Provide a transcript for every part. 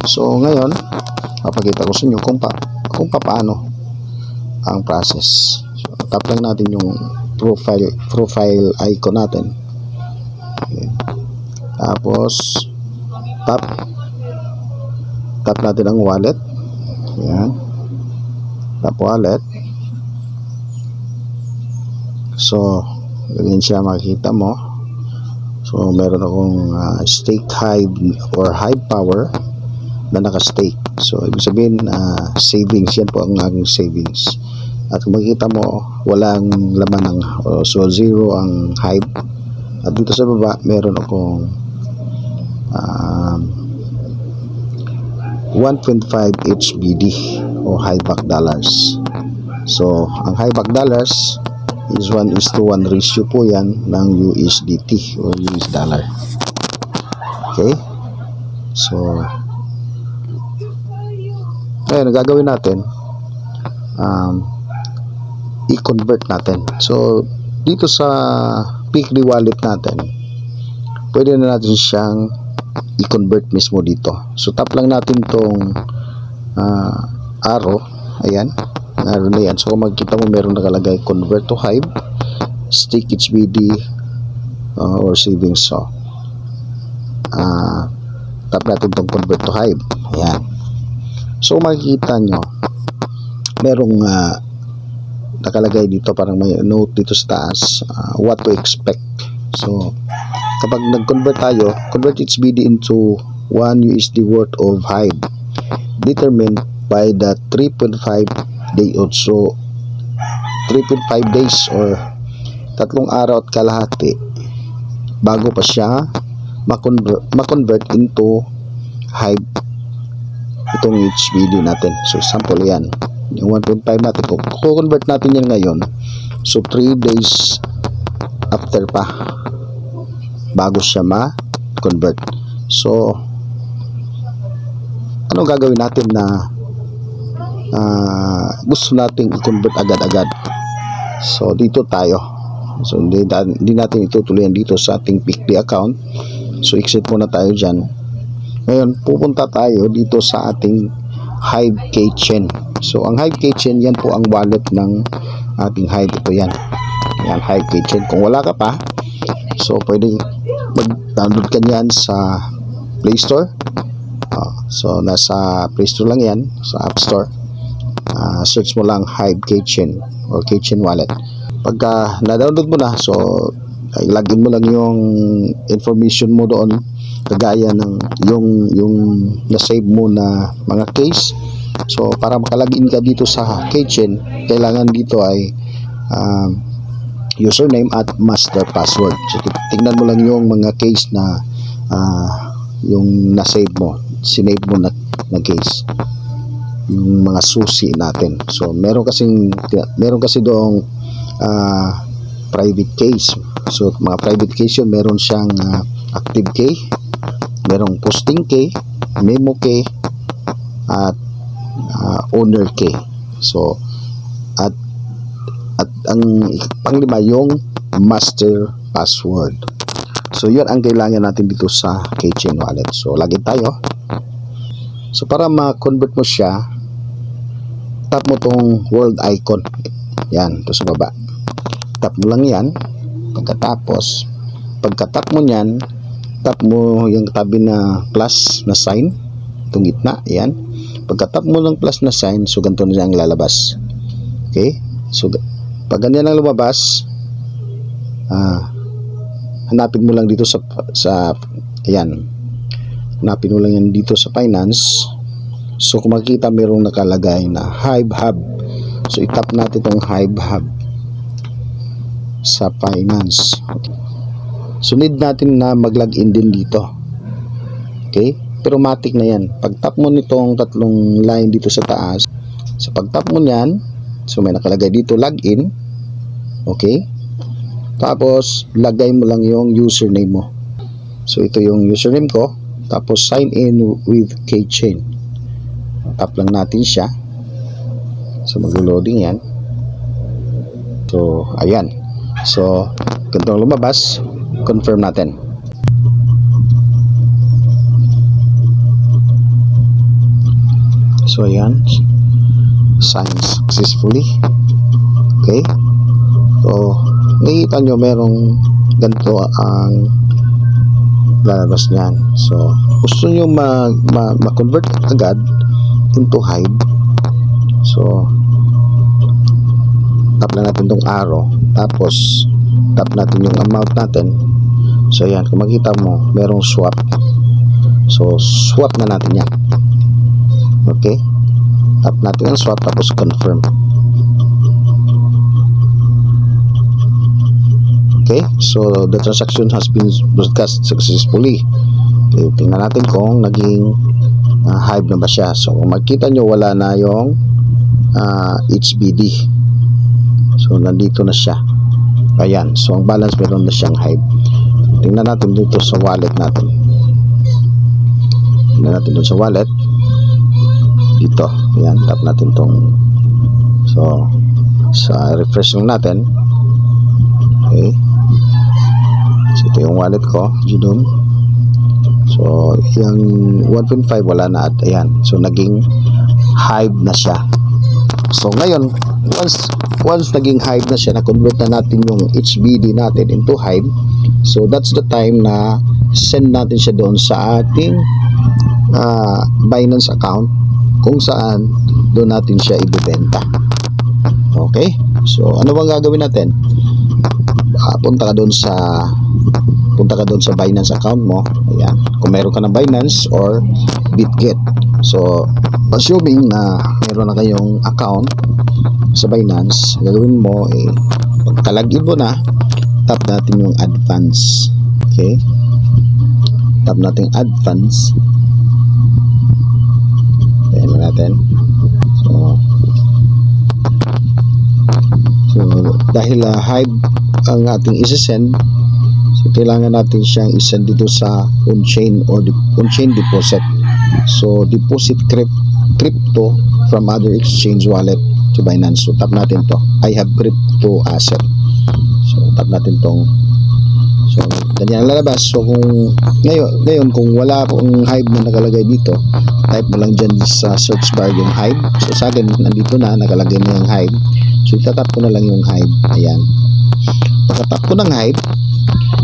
So ngayon, papakita ko sa inyo kung paano ang process. So, tap lang natin yung profile icon natin. Okay. Tapos tap natin ang wallet. Ayan. Tap wallet. So ganyan siya makikita mo. So meron akong stake hive or hive power na naka-stake. So ibig sabihin savings, yan po ang aking savings. At kung makikita mo, walang laman ng so zero ang hive. At dito sa baba meron akong 1.5 HBD o highback dollars. So ang highback dollars is 1:1 ratio po yan ng USDT o US dollar. Okay, so ngayon gagawin natin, i-convert natin. So dito sa Pikli wallet natin, pwede na natin siyang i-convert mismo dito. So tap lang natin tong arrow. Ayan, arrow na yan. So kung magkita mo, meron nakalagay convert to hive, stake HBD or savings. So tap natin tong convert to hive. Ayan. So makikita nyo, merong nakalagay dito, parang may note dito sa taas, what to expect. So kapag nag-convert tayo, convert HBD into 1 USD worth of hive determined by the 3.5 day or so 3.5 days or 3 araw at kalahati bago pa siya ma-convert into hive itong HBD natin. So sample yan, yung 1.5 natin, kung convert natin yan ngayon, so 3 days after pa bago siya ma-convert. So ano gagawin natin na gusto nating i-convert agad-agad? So dito tayo, so hindi natin itutuloy dito sa ating Pikli account. So exit muna tayo dyan. Ngayon pupunta tayo dito sa ating Hive Keychain. So ang Hive Keychain, yan po ang wallet ng ating Hive. Ito yan, Hive Keychain. Kung wala ka pa, so pwede mag-download ka niyan sa Play Store. So nasa Play Store lang yan, sa App Store. Search mo lang Hive Keychain or Keychain wallet. Pagka na-download mo na, so login mo lang yung information mo doon, kagaya ng yung na-save mo na mga case. So para makalagin ka dito sa Keychain, kailangan dito ay username at master password. So tingnan mo lang yung mga case na yung na-save mo, sinave mo na case, yung mga susi natin. So meron kasi doong private case. So mga private case yun, meron siyang active key, merong posting key, memo key, at owner key. So at ang panglima yung master password. So yun ang kailangan natin dito sa Keychain wallet. So login tayo. So para ma-convert mo siya, tap mo tong world icon. Yan, ito sa baba. Tap mo lang yan. Pagka-tap mo yan, tap mo yung tabi na plus na sign, itong gitna, yan. Pagka-tap mo ng plus na sign, so ganito na ang lalabas. Okay? So pag ganyan ang lumabas, hanapin mo lang dito sa ayan. Hanapin mo lang yan dito sa finance. So kung makikita, mayroong nakalagay na Hive Hub. So itap natin itong Hive Hub sa finance. Okay. So need natin na mag-login din dito. Okay? Pero matik na yan. Pag tap mo nitong tatlong line dito sa taas, so pag tap mo niyan, so may nakalagay dito login. Okay? Tapos lagay mo lang yung username mo. So ito yung username ko. Tapos sign in with Keychain. Tap lang natin siya. So mag-loading yan. So ayan. So ganito lumabas. Confirm natin. So ayan, sign successfully. Okay, so nakikita nyo merong ganito ang lalabas niyan. So gusto nyo ma-convert agad into Hive, so tap lang natin tong arrow, tapos tap natin yung amount natin. So ayan, kung makita mo merong swap, so swap na natin yan. Okay, tap natin ang swap, tapos confirm. Okay, so the transaction has been broadcast successfully. Okay, tingnan natin kung naging Hive na ba siya. So kung makita nyo, wala na yung HBD. So nandito na siya. Ayan, so ang balance meron na siyang Hive. Tingnan natin dito sa wallet natin. Tingnan natin dito sa wallet. Dito, ayan, tap natin tong, so sa refresh lang natin. Okay, so ito yung wallet ko, Judum. So yung 1.5 wala na, at ayan, so naging Hive na siya. So ngayon, once naging Hive na siya, na-convert na natin yung HBD natin into Hive. So that's the time na send natin siya doon sa ating Binance account, kung saan doon natin siya ibebenta. Okay, so ano bang gagawin natin? Punta ka doon sa Binance account mo. Ayan, kung meron ka ng Binance or Bitget. So assuming na meron na kayong account sa Binance, gagawin mo pagkalagin mo na, tap natin yung advance. Okay, tap natin advance. Ayan natin. So dahil Hive ang ating isesend, so kailangan natin siyang isend dito sa on-chain or on-chain deposit. So deposit crypto from other exchange wallet to Binance. So tap natin to, I have crypto asset. So tap natin tong, so ganyan ang lalabas. So kung ngayon kung wala pong Hive na nakalagay dito, type mo lang dyan sa search bar yung Hive. So sa akin nandito na, nakalagay na yung Hive. So itatap ko na lang yung Hive. Ayan, pagkatap ko ng Hive,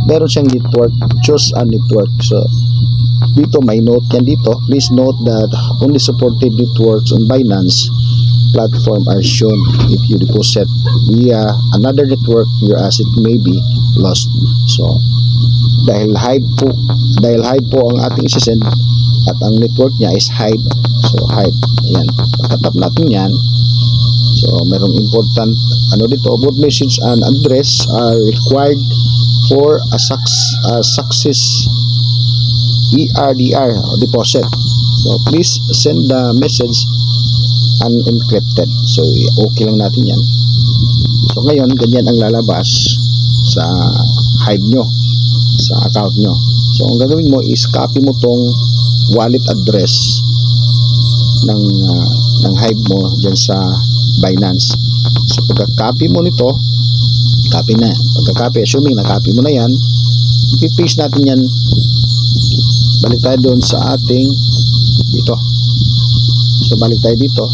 meron siyang network, choose a network. So dito may note yan dito, please note that only supported networks on Binance platform are shown. If you deposit via another network, your asset may be lost. So dahil Hive po ang ating isesend at ang network niya is Hive, so Hive, ayan, pagkatap natin yan. So merong important dito, both message and address are required for a success ERDR deposit. So please send the message unencrypted. So okay lang natin yan. So ngayon ganyan ang lalabas sa Hive nyo, sa account nyo. So ang gagawin mo is copy mo tong wallet address ng Hive mo dyan sa Binance. So pagka-copy mo nito, copy na. Pagka-copy, assuming na-copy mo na yan, ipipaste natin yan. Balik tayo doon sa ating dito. So balik tayo dito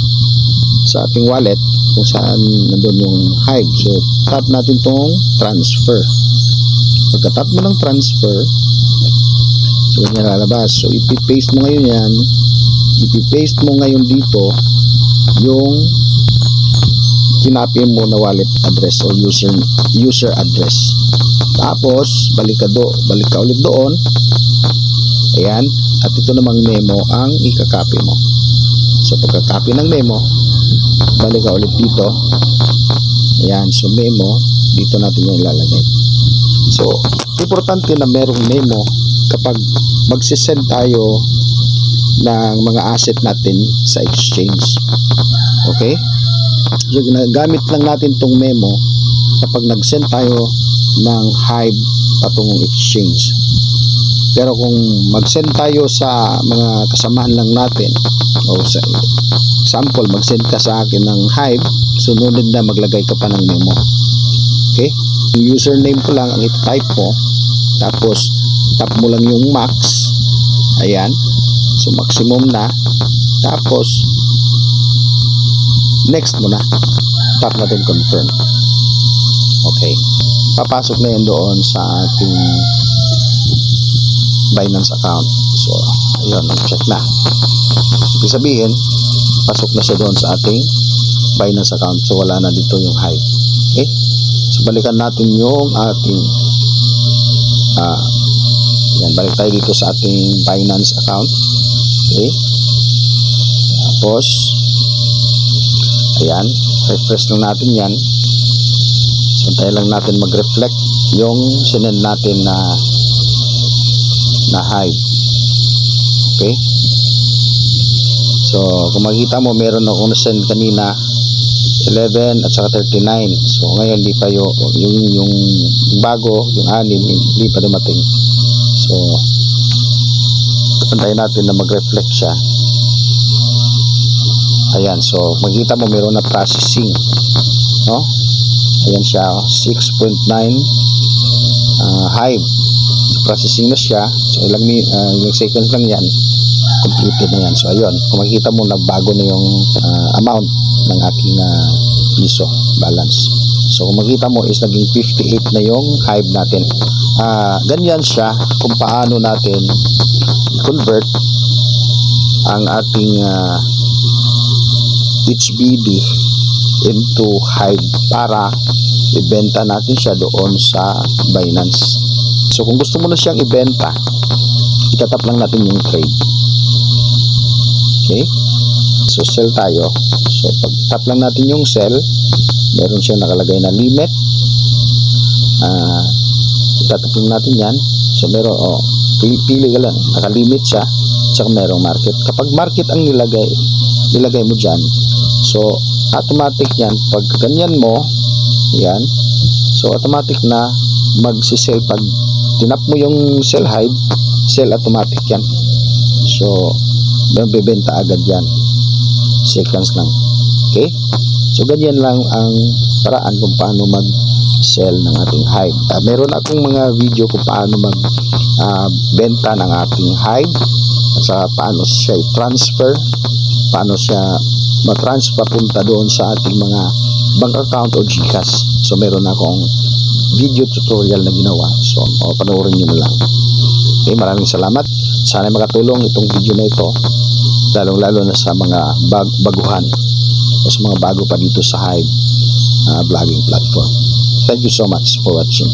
sa ating wallet kung saan nandun yung Hive. So tap natin tong transfer. Pagka-tap mo ng transfer, so ganyan lalabas. So ipipaste mo ngayon yan, ipipaste mo ngayon dito yung kinapin mo na wallet address or user address. Tapos balik ka ulit doon. Ayan, at ito namang memo ang ikakopy mo. So pagka-copy ng memo, balik ka ulit dito. Ayan, so memo, dito natin yan ilalagay. So importante na merong memo kapag magsisend tayo ng mga asset natin sa exchange. Okay, so ginagamit lang natin tong memo kapag nag-send tayo ng Hive patungong exchange. Pero kung mag-send tayo sa mga kasamahan lang natin, o sa example, mag-send ka sa akin ng Hive, sunod na maglagay ka pa ng memo. Okay, yung username ko lang ang i-type mo, tapos tap mo lang yung max. Ayan, so maximum na. Tapos next mo na. Tap natin confirm. Okay. Papasok na yan doon sa ating Binance account. So, ayun, check na. Ibig sabihin, pasok na siya doon sa ating Binance account. So, wala na dito yung HYBE. Okay? So, balikan natin yung ating yan, balik tayo dito sa ating Binance account. Okay? Tapos, ayan, refresh lang natin yan. So, tayo lang natin mag-reflect yung sinend natin na HYBE. Okay? So, kung makikita mo, meron akong send kanina 11 at saka 39. So, ngayon hindi pa yung bago, yung 6, hindi pa dumating. So, pantayin natin na mag-reflect siya. Ayan, so makikita mo meron na processing, no? Ayan siya, 6.9 HYBE. So, processing na siya. So, ilang seconds lang yan, completed na yan. So, ayun, kung makikita mo, nagbago na yung amount ng aking piso balance. So, kung makikita mo is naging 58 na yung HYBE natin. Ganyan siya kung paano natin convert ang ating HBD into HYBE para ibenta natin siya doon sa Binance. So, kung gusto mo na siyang ibenta, itatap lang natin yung trade. Okay? So, sell tayo. So, pag tap lang natin yung sell, meron siyang nakalagay na limit. Itatap lang natin yan. So, meron, pili ka lang. Nakalimit siya. Tsaka merong market. Kapag market ang nilagay mo dyan, so, automatic yan. Pag ganyan mo, yan. So, automatic na magsisell. Pag tinap mo yung sell HYBE, sell automatic yan. So, mabibenta agad yan. Seconds lang. Okay? So, ganyan lang ang paraan kung paano mag-sell ng ating HYBE. Meron akong mga video kung paano mag-benta ng ating HYBE at saka paano siya i-transfer, paano siya ma-transfer punta doon sa ating mga bank account o GCash. So, meron akong video tutorial na ginawa. So, panoorin nyo na lang. Okay, maraming salamat. Sana makatulong itong video na ito, lalong-lalo na sa mga baguhan o sa mga bago pa dito sa HYBE vlogging platform. Thank you so much for watching.